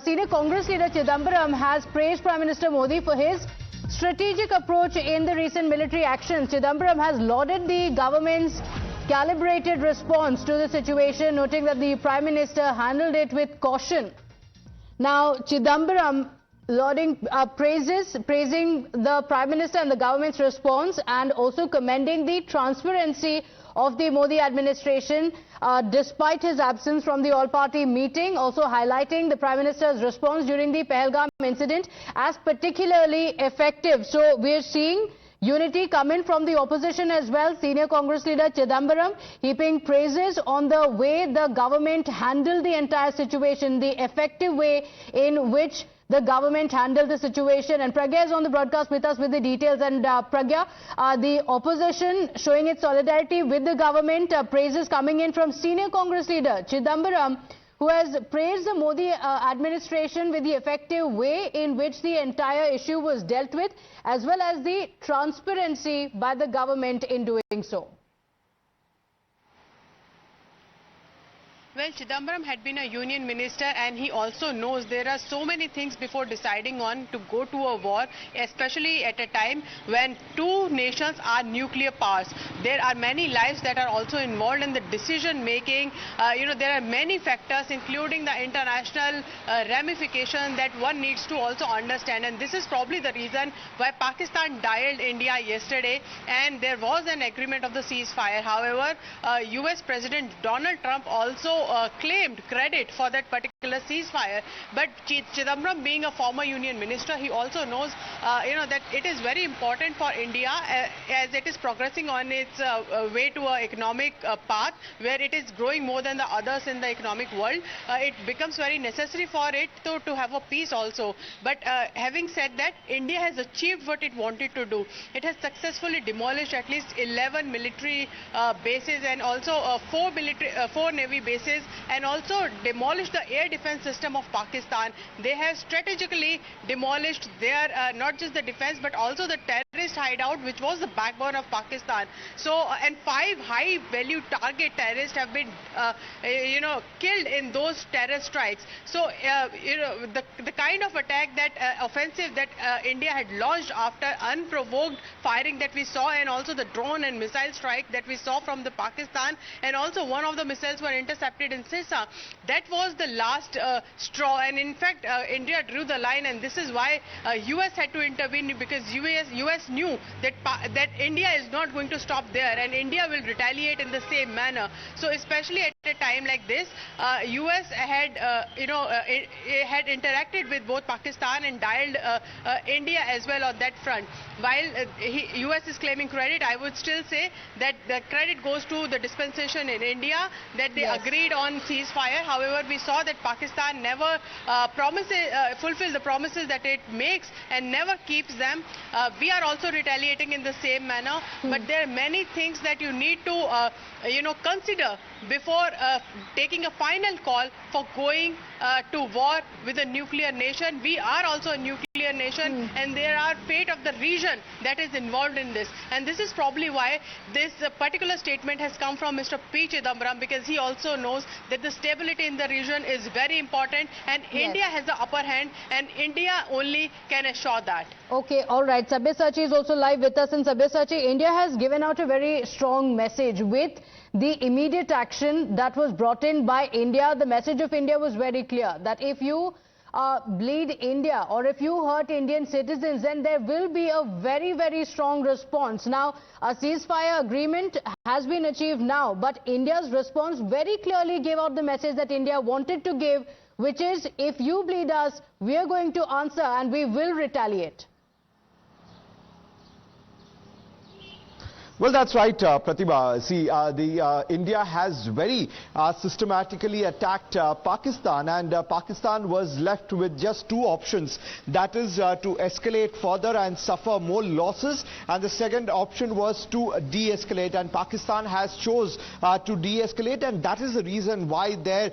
Senior Congress leader Chidambaram has praised Prime Minister Modi for his strategic approach in the recent military actions. Chidambaram has lauded the government's calibrated response to the situation, noting that the Prime Minister handled it with caution. Now, Chidambaram praising the Prime Minister and the government's response, and also commending the transparency of the Modi administration despite his absence from the all-party meeting, also highlighting the Prime Minister's response during the Pahalgam incident as particularly effective. So we are seeing unity come in from the opposition as well. Senior Congress leader Chidambaram heaping praises on the way the government handled the entire situation, the effective way in which the government handled the situation. And Pragya is on the broadcast with us with the details. And Pragya, the opposition showing its solidarity with the government, praises coming in from Senior Congress leader Chidambaram, who has praised the Modi administration with the effective way in which the entire issue was dealt with, as well as the transparency by the government in doing so. Well, Chidambaram had been a union minister, and he also knows there are so many things before deciding on to go to a war, especially at a time when two nations are nuclear powers. There are many lives that are also involved in the decision making. There are many factors, including the international ramification, that one needs to also understand. And this is probably the reason why Pakistan dialed India yesterday, and there was an agreement of the ceasefire. However, US President Donald Trump also claimed credit for that particular ceasefire. But Chidambaram, being a former union minister, he also knows that it is very important for India as it is progressing on its way to an economic path where it is growing more than the others in the economic world. It becomes very necessary for it to have a peace also. But having said that, India has achieved what it wanted to do. It has successfully demolished at least 11 military bases, and also 4 Navy bases, and also demolished the air defense system of Pakistan. They have strategically demolished their not just the defense but also the terrorist hideout, which was the backbone of Pakistan. So and 5 high value target terrorists have been killed in those terror strikes. So the kind of attack, that offensive that India had launched after unprovoked firing that we saw, and also the drone and missile strike that we saw from the Pakistan, and also one of the missiles were intercepted in Sisa. That was the last straw, and in fact India drew the line, and this is why US had to intervene, because US knew that India is not going to stop there, and India will retaliate in the same manner. So especially at a time like this, US had had interacted with both Pakistan and dialed India as well on that front. While US is claiming credit, I would still say that the credit goes to the dispensation in India, that they agreed on ceasefire. However, we saw that Pakistan never fulfills the promises that it makes and never keeps them. We are also retaliating in the same manner, but there are many things that you need to consider before taking a final call for going to war with a nuclear nation. We are also a nuclear nation, and there are fate of the region that is involved in this. And this is probably why this particular statement has come from Mr. P. Chidambaram, because he also knows that the stability in the region is very important, and India has the upper hand, and India only can assure that. Okay, all right. Sabyasachi is also live with us. And Sabyasachi, India has given out a very strong message with the immediate action that was brought in by India. The message of India was very clear, that if you bleed India or if you hurt Indian citizens, then there will be a very, very strong response. Now, a ceasefire agreement has been achieved now, but India's response very clearly gave out the message that India wanted to give, which is, if you bleed us, we are going to answer and we will retaliate. Well, that's right, Pratibha. See, India has very systematically attacked Pakistan, and Pakistan was left with just 2 options. That is to escalate further and suffer more losses, and the second option was to de-escalate, and Pakistan has chose to de-escalate, and that is the reason why their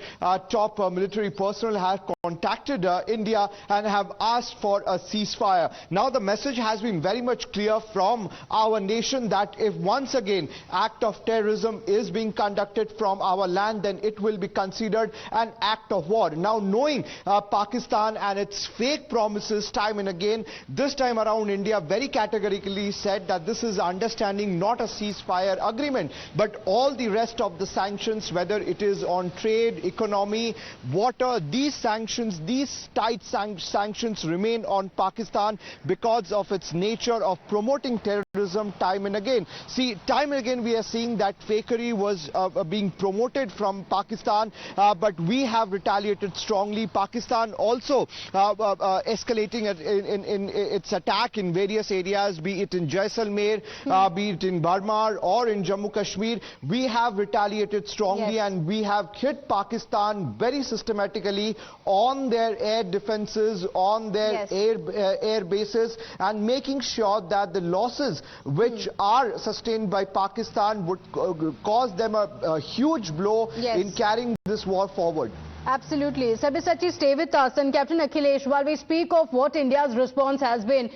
top military personnel have contacted India and have asked for a ceasefire. Now, the message has been very much clear from our nation that if once again act of terrorism is being conducted from our land, then it will be considered an act of war. Now, knowing Pakistan and its fake promises time and again, this time around India very categorically said that this is understanding, not a ceasefire agreement, but all the rest of the sanctions, whether it is on trade, economy, water, these sanctions, these tight sanctions remain on Pakistan because of its nature of promoting terrorism time and again. See, time and again we are seeing that fakery was being promoted from Pakistan, but we have retaliated strongly. Pakistan also escalating in its attack in various areas, be it in Jaisalmer, be it in Burma or in Jammu Kashmir. We have retaliated strongly, and we have hit Pakistan very systematically on their air defenses, on their air bases, and making sure that the losses which are sustained by Pakistan would cause them a huge blow in carrying this war forward. Absolutely. Sabyasachi, stay with us. And Captain Akhilesh, while we speak of what India's response has been,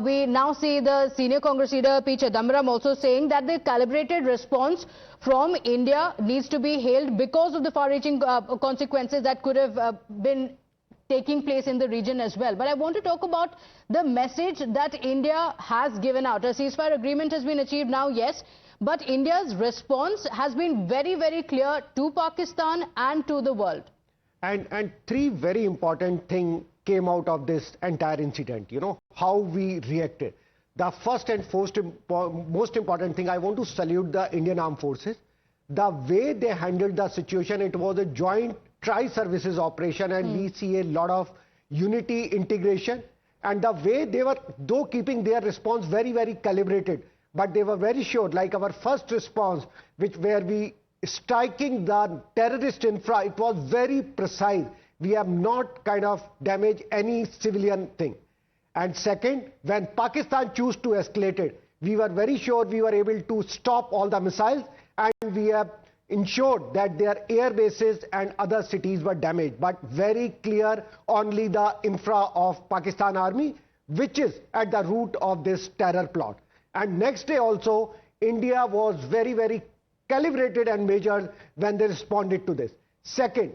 we now see the senior Congress leader P. Chidambaram also saying that the calibrated response from India needs to be hailed because of the far-reaching consequences that could have been taking place in the region as well. But I want to talk about the message that India has given out. A ceasefire agreement has been achieved now, yes, but India's response has been very, very clear to Pakistan and to the world. And three very important things came out of this entire incident, you know, how we reacted. The first and most important thing, I want to salute the Indian Armed Forces. The way they handled the situation, it was a joint tri-services operation, and we see a lot of unity, integration, and the way they were, though keeping their response very, very calibrated, but they were very sure, like our first response, where we striking the terrorist infra, it was very precise. We have not kind of damaged any civilian thing. And second, when Pakistan chose to escalate it, we were very sure we were able to stop all the missiles, and we have ensured that their air bases and other cities were damaged. But very clear, only the infra of Pakistan Army, which is at the root of this terror plot. And next day also, India was very, very calibrated and measured when they responded to this. Second,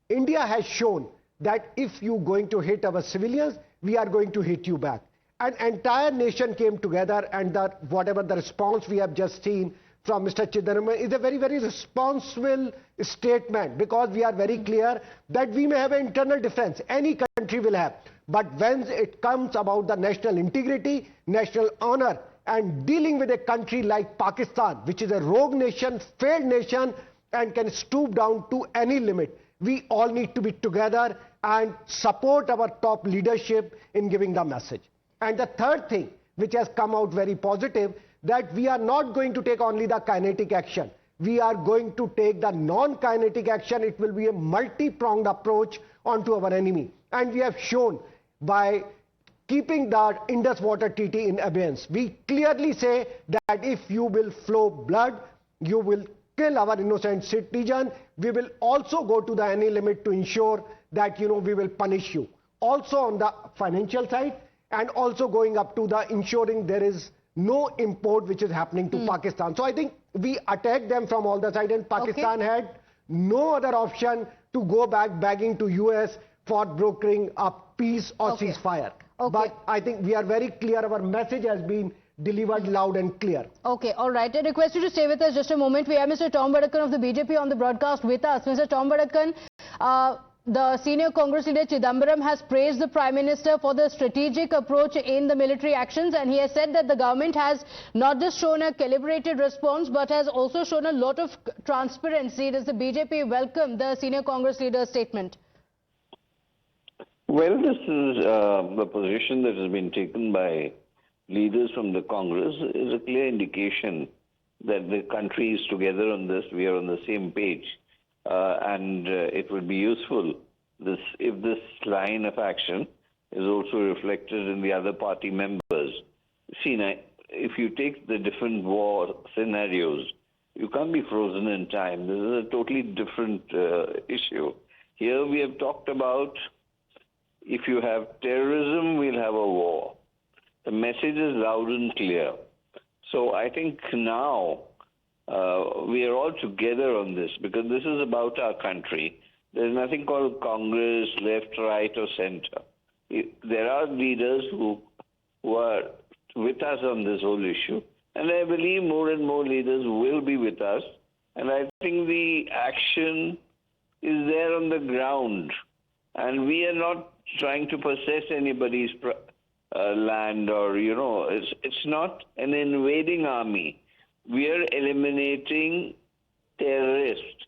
India has shown that if you're going to hit our civilians, we are going to hit you back. An entire nation came together, and whatever the response we have just seen from Mr. Chidambaram is a very, very responsible statement, because we are very clear that we may have an internal difference. Any country will have. But when it comes about the national integrity, national honor, and dealing with a country like Pakistan, which is a rogue nation, failed nation, and can stoop down to any limit, we all need to be together and support our top leadership in giving the message. And the third thing, which has come out very positive, that we are not going to take only the kinetic action. We are going to take the non-kinetic action. It will be a multi-pronged approach onto our enemy. And we have shown by keeping the Indus Water Treaty in abeyance. We clearly say that if you will flow blood, you will kill our innocent citizen. We will also go to the any limit to ensure that, we will punish you. Also on the financial side, and also going up to the ensuring there is no import which is happening to Pakistan. So I think we attacked them from all the sides, and Pakistan had no other option to go back begging to US for brokering a peace or ceasefire. But I think we are very clear, our message has been delivered loud and clear. Okay, all right. I request you to stay with us just a moment. We have Mr. Tom Vadakkan of the BJP on the broadcast with us. Mr. Tom Vadakkan, the senior Congress leader Chidambaram has praised the Prime Minister for the strategic approach in the military actions, and he has said that the government has not just shown a calibrated response but has also shown a lot of transparency. Does the BJP welcome the senior Congress leader's statement? Well, this is the position that has been taken by leaders from the Congress is a clear indication that the country is together on this. We are on the same page. And it would be useful if this line of action is also reflected in the other party members. See, now, if you take the different war scenarios, you can't be frozen in time. This is a totally different issue. Here we have talked about if you have terrorism, we'll have a war. The message is loud and clear. So I think now we are all together on this because this is about our country. There's nothing called Congress, left, right, or center. There are leaders who are with us on this whole issue, and I believe more and more leaders will be with us. And I think the action is there on the ground, and we are not trying to possess anybody's land, or it's not an invading army. We are eliminating terrorists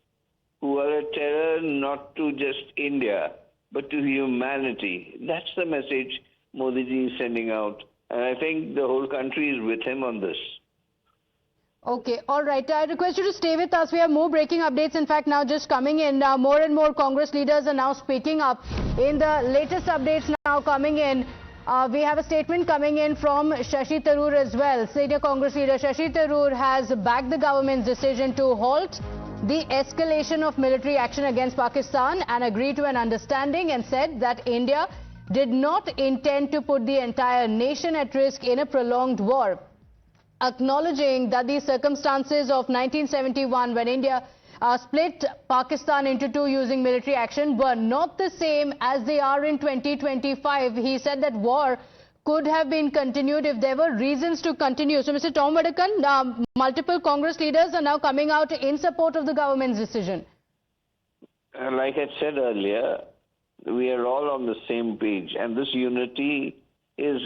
who are a terror not to just India but to humanity. That's the message Modi ji is sending out, and I think the whole country is with him on this. Okay, all right. I request you to stay with us. We have more breaking updates. In fact, now just coming in, more and more Congress leaders are now speaking up. In the latest updates now coming in, we have a statement coming in from Shashi Tharoor as well. Senior Congress leader Shashi Tharoor has backed the government's decision to halt the escalation of military action against Pakistan and agreed to an understanding, and said that India did not intend to put the entire nation at risk in a prolonged war, acknowledging that the circumstances of 1971, when India split Pakistan into two using military action, were not the same as they are in 2025. He said that war could have been continued if there were reasons to continue. So, Mr. Tom Vadakan, multiple Congress leaders are now coming out in support of the government's decision. Like I said earlier, we are all on the same page, and this unity is,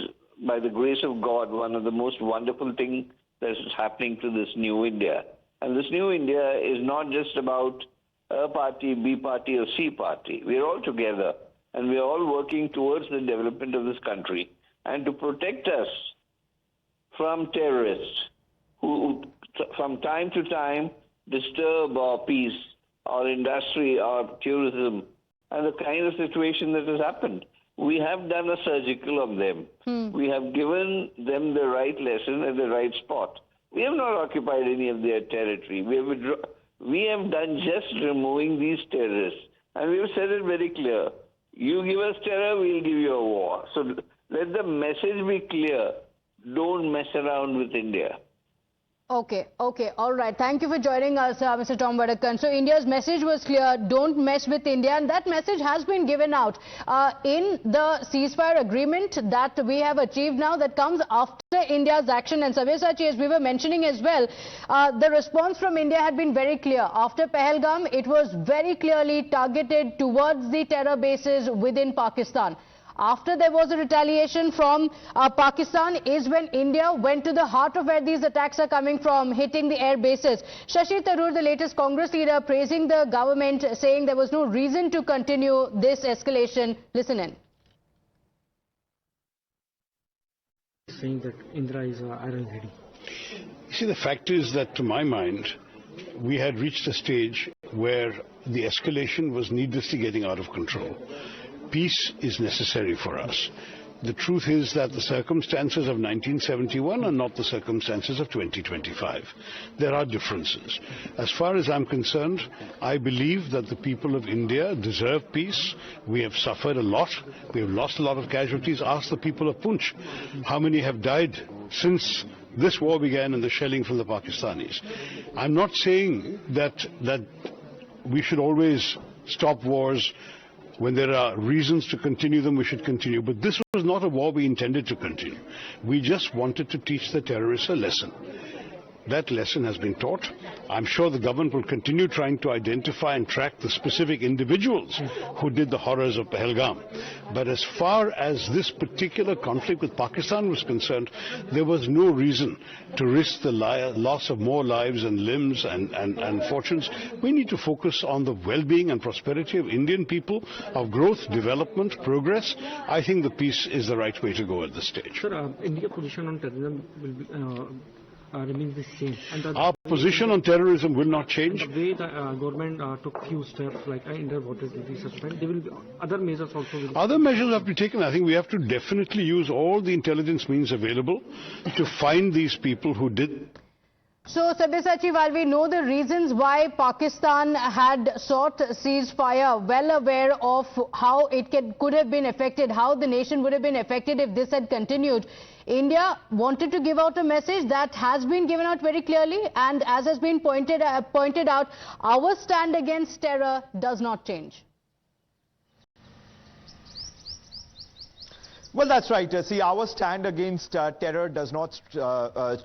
by the grace of God, one of the most wonderful things that is happening to this new India. And this new India is not just about A party, B party, or C party. We are all together, and we are all working towards the development of this country and to protect us from terrorists who from time to time disturb our peace, our industry, our tourism, and the kind of situation that has happened. We have done a surgical on them. We have given them the right lesson at the right spot. We have not occupied any of their territory. We have done just removing these terrorists. And we have said it very clear. You give us terror, we'll give you a war. So let the message be clear. Don't mess around with India. Okay, all right. Thank you for joining us, Mr. Tom Vadakan. So India's message was clear, don't mess with India, and that message has been given out in the ceasefire agreement that we have achieved now, that comes after India's action. And Sabyasachi, as we were mentioning as well, the response from India had been very clear. After Pahalgam, it was very clearly targeted towards the terror bases within Pakistan. After there was a retaliation from Pakistan is when India went to the heart of where these attacks are coming from, hitting the air bases. Shashi Tharoor, the latest Congress leader, praising the government, saying there was no reason to continue this escalation. Listen in. Saying that Indra is iron ready. See, the fact is that, to my mind, we had reached a stage where the escalation was needlessly getting out of control. Peace is necessary for us. The truth is that the circumstances of 1971 are not the circumstances of 2025. There are differences. As far as I'm concerned, I believe that the people of India deserve peace. We have suffered a lot. We have lost a lot of casualties. Ask the people of Poonch how many have died since this war began and the shelling from the Pakistanis. I'm not saying that we should always stop wars. When there are reasons to continue them, we should continue. But this was not a war we intended to continue. We just wanted to teach the terrorists a lesson. That lesson has been taught. I'm sure the government will continue trying to identify and track the specific individuals who did the horrors of Pahalgam. But as far as this particular conflict with Pakistan was concerned, there was no reason to risk the loss of more lives and limbs and fortunes. We need to focus on the well-being and prosperity of Indian people, of growth, development, progress. I think the peace is the right way to go at this stage. Sir, India's position on terrorism will be remains the same. And our position on terrorism will not change. The way the government took few steps like underwater duty suspend, there will be other measures also. Other measures have to be taken. I think we have to definitely use all the intelligence means available to find these people who did. So, Sabyasachi, while we know the reasons why Pakistan had sought ceasefire, well aware of how it could have been affected, how the nation would have been affected if this had continued, India wanted to give out a message that has been given out very clearly, and as has been pointed out, our stand against terror does not change. Well, that's right. See, our stand against terror does not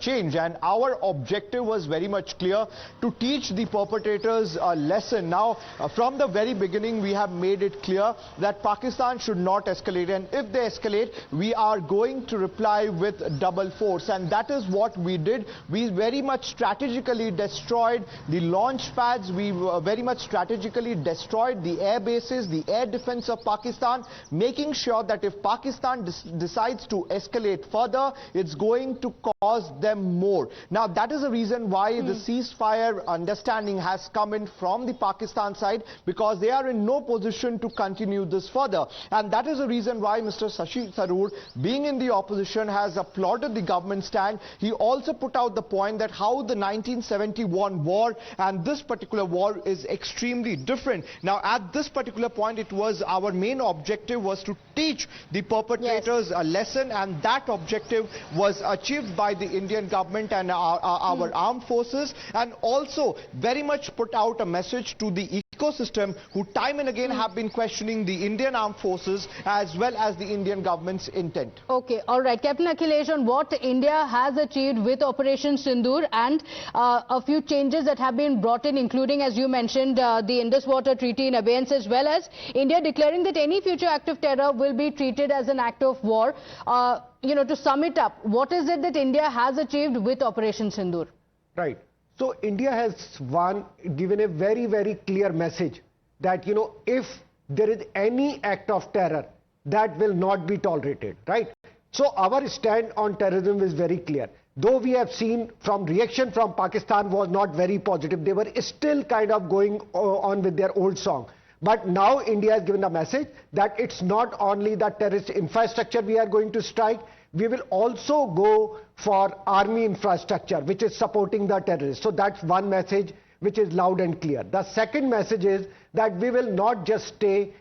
change, and our objective was very much clear: to teach the perpetrators a lesson. Now, from the very beginning, we have made it clear that Pakistan should not escalate, and if they escalate, we are going to reply with double force, and that is what we did. We very much strategically destroyed the launch pads. We very much strategically destroyed the air bases, the air defense of Pakistan, making sure that if Pakistan decides to escalate further, it's going to cause them more. Now, that is the reason why the ceasefire understanding has come in from the Pakistan side, because they are in no position to continue this further. And that is the reason why Mr. Shashi Tharoor, being in the opposition, has applauded the government stand. He also put out the point that how the 1971 war and this particular war is extremely different. Now, at this particular point, it was our main objective was to teach the perpetrators a lesson, and that objective was achieved by the Indian government and our armed forces, and also very much put out a message to the ecosystem who time and again have been questioning the Indian armed forces as well as the Indian government's intent. Okay, all right. Captain Akhilesh, on what India has achieved with Operation Sindoor and a few changes that have been brought in, including, as you mentioned, the Indus Water Treaty in abeyance, as well as India declaring that any future act of terror will be treated as an act of war. You know, to sum it up, what is it that India has achieved with Operation Sindoor? Right. So India has given a very, very clear message that, you know, if there is any act of terror, that will not be tolerated, right? So our stand on terrorism is very clear. Though we have seen from reaction from Pakistan was not very positive, they were still kind of going on with their old song. But now India has given a message that it's not only the terrorist infrastructure we are going to strike, we will also go for army infrastructure, which is supporting the terrorists. So that's one message which is loud and clear. The second message is that we will not just stay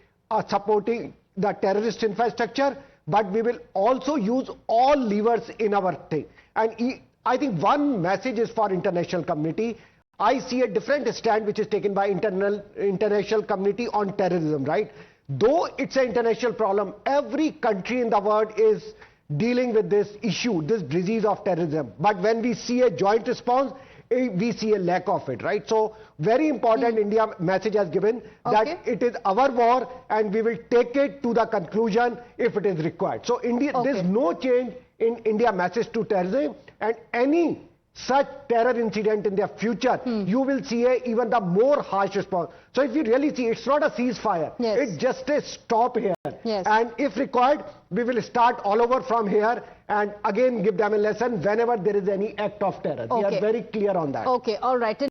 supporting the terrorist infrastructure, but we will also use all levers in our thing. And I think one message is for international community. I see a different stand which is taken by international community on terrorism, right? Though it's an international problem, every country in the world is dealing with this issue, this disease of terrorism. But when we see a joint response, we see a lack of it, right? So very important India message has given that it is our war and we will take it to the conclusion if it is required. So India, there's no change in India message to terrorism, and any such terror incident in the future, you will see even the more harsh response. So if you really see, it's not a ceasefire. It's just a stop here. And if required, we will start all over from here and again give them a lesson whenever there is any act of terror. We are very clear on that. Okay, all right.